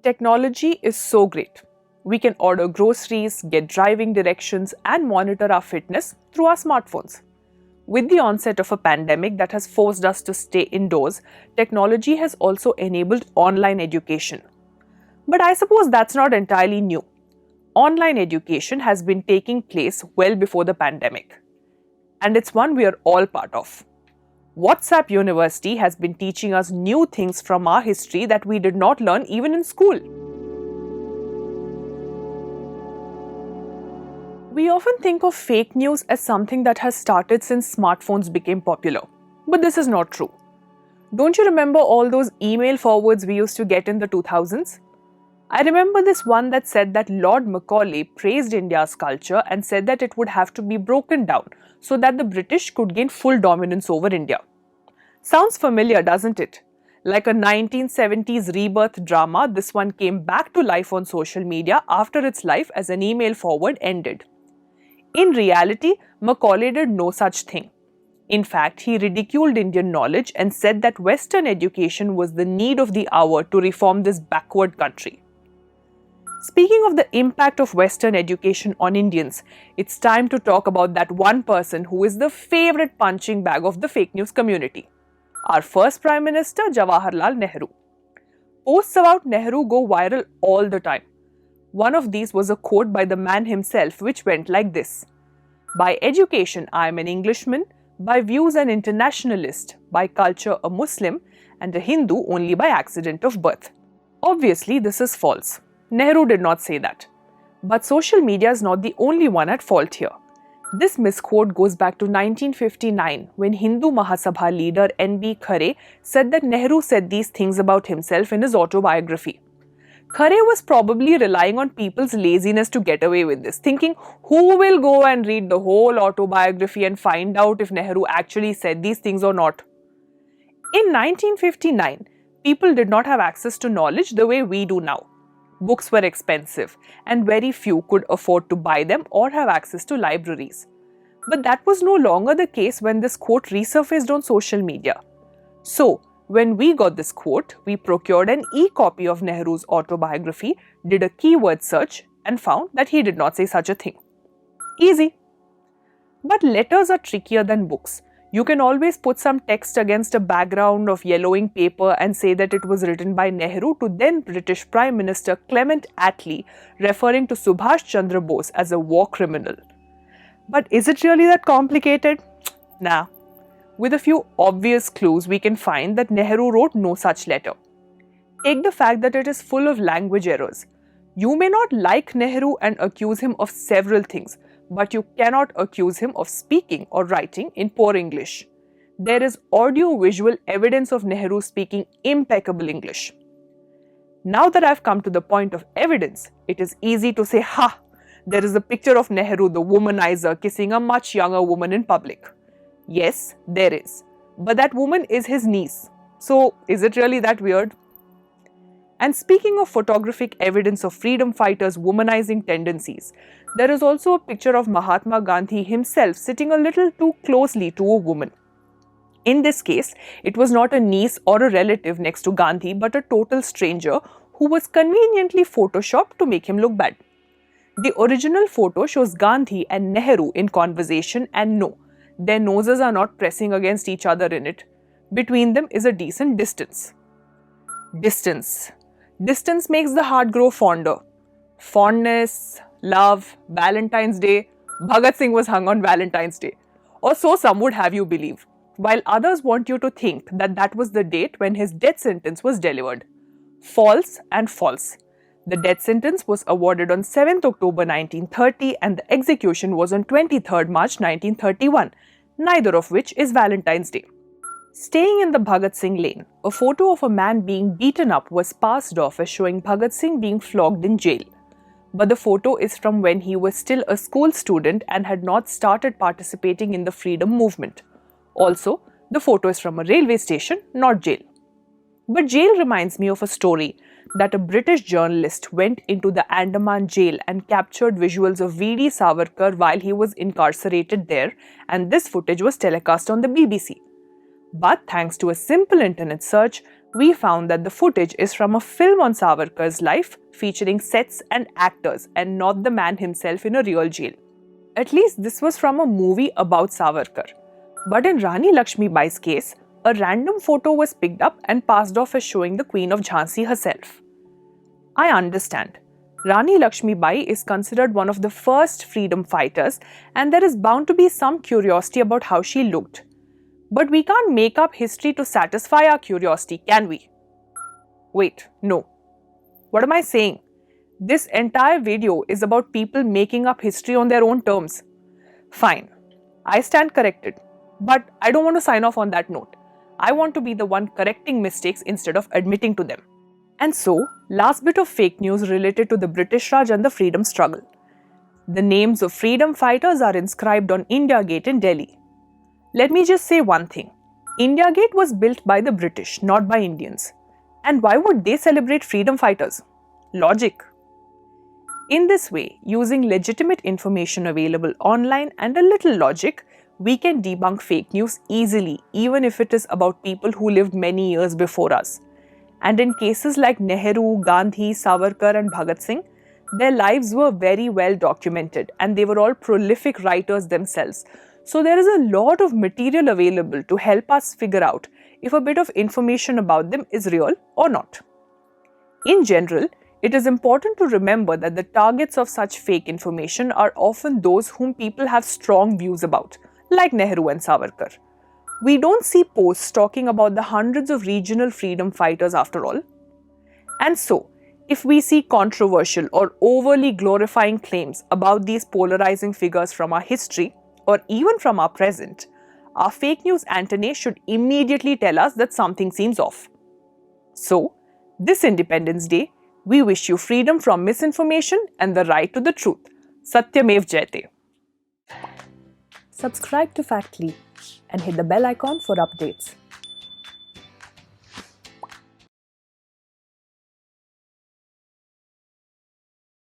Technology is so great. We can order groceries, get driving directions, and monitor our fitness through our smartphones. With the onset of a pandemic that has forced us to stay indoors, technology has also enabled online education. But I suppose that's not entirely new. Online education has been taking place well before the pandemic, and it's one we are all part of. WhatsApp University has been teaching us new things from our history that we did not learn even in school. We often think of fake news as something that has started since smartphones became popular. But this is not true. Don't you remember all those email forwards we used to get in the 2000s? I remember this one that said that Lord Macaulay praised India's culture and said that it would have to be broken down so that the British could gain full dominance over India. Sounds familiar, doesn't it? Like a 1970s rebirth drama, this one came back to life on social media after its life as an email forward ended. In reality, Macaulay did no such thing. In fact, he ridiculed Indian knowledge and said that Western education was the need of the hour to reform this backward country. Speaking of the impact of Western education on Indians, it's time to talk about that one person who is the favorite punching bag of the fake news community. Our first Prime Minister, Jawaharlal Nehru. Posts about Nehru go viral all the time. One of these was a quote by the man himself which went like this: "By education I am an Englishman, by views an internationalist, by culture a Muslim, and a Hindu only by accident of birth." Obviously, this is false. Nehru did not say that. But social media is not the only one at fault here. This misquote goes back to 1959 when Hindu Mahasabha leader N.B. Khare said that Nehru said these things about himself in his autobiography. Khare was probably relying on people's laziness to get away with this, thinking who will go and read the whole autobiography and find out if Nehru actually said these things or not. In 1959, people did not have access to knowledge the way we do now. Books were expensive, and very few could afford to buy them or have access to libraries. But that was no longer the case when this quote resurfaced on social media. So, when we got this quote, we procured an e-copy of Nehru's autobiography, did a keyword search, and found that he did not say such a thing. Easy. But letters are trickier than books. You can always put some text against a background of yellowing paper and say that it was written by Nehru to then British Prime Minister Clement Attlee, referring to Subhash Chandra Bose as a war criminal. But is it really that complicated? Nah. With a few obvious clues, we can find that Nehru wrote no such letter. Take the fact that it is full of language errors. You may not like Nehru and accuse him of several things, but you cannot accuse him of speaking or writing in poor English. There is audio-visual evidence of Nehru speaking impeccable English. Now that I've come to the point of evidence, it is easy to say, ha, there is a picture of Nehru, the womanizer, kissing a much younger woman in public. Yes, there is. But that woman is his niece. So, is it really that weird? And speaking of photographic evidence of freedom fighters' womanizing tendencies, there is also a picture of Mahatma Gandhi himself sitting a little too closely to a woman. In this case, it was not a niece or a relative next to Gandhi, but a total stranger who was conveniently photoshopped to make him look bad. The original photo shows Gandhi and Nehru in conversation, and no, their noses are not pressing against each other in it. Between them is a decent distance. Distance makes the heart grow fonder. Fondness, love, Valentine's Day. Bhagat Singh was hung on Valentine's Day. Or so some would have you believe, while others want you to think that that was the date when his death sentence was delivered. False and false. The death sentence was awarded on 7th October 1930 and the execution was on 23rd March 1931, neither of which is Valentine's Day. Staying in the Bhagat Singh lane, a photo of a man being beaten up was passed off as showing Bhagat Singh being flogged in jail. But the photo is from when he was still a school student and had not started participating in the freedom movement. Also, the photo is from a railway station, not jail. But jail reminds me of a story that a British journalist went into the Andaman jail and captured visuals of V.D. Savarkar while he was incarcerated there, and this footage was telecast on the BBC. But thanks to a simple internet search, we found that the footage is from a film on Savarkar's life featuring sets and actors and not the man himself in a real jail. At least this was from a movie about Savarkar. But in Rani Lakshmibai's case, a random photo was picked up and passed off as showing the Queen of Jhansi herself. I understand. Rani Lakshmibai is considered one of the first freedom fighters, and there is bound to be some curiosity about how she looked. But we can't make up history to satisfy our curiosity, can we? Wait, no. What am I saying? This entire video is about people making up history on their own terms. Fine, I stand corrected. But I don't want to sign off on that note. I want to be the one correcting mistakes instead of admitting to them. And so, last bit of fake news related to the British Raj and the freedom struggle. The names of freedom fighters are inscribed on India Gate in Delhi. Let me just say one thing. India Gate was built by the British, not by Indians. And why would they celebrate freedom fighters? Logic. In this way, using legitimate information available online and a little logic, we can debunk fake news easily, even if it is about people who lived many years before us. And in cases like Nehru, Gandhi, Savarkar and Bhagat Singh, their lives were very well documented and they were all prolific writers themselves. So there is a lot of material available to help us figure out if a bit of information about them is real or not. In general, it is important to remember that the targets of such fake information are often those whom people have strong views about, like Nehru and Savarkar. We don't see posts talking about the hundreds of regional freedom fighters after all. And so, if we see controversial or overly glorifying claims about these polarizing figures from our history or even from our present, our fake news antennae should immediately tell us that something seems off. So, this Independence Day, we wish you freedom from misinformation and the right to the truth. Satyamev Jayate. Subscribe to Factly and hit the bell icon for updates.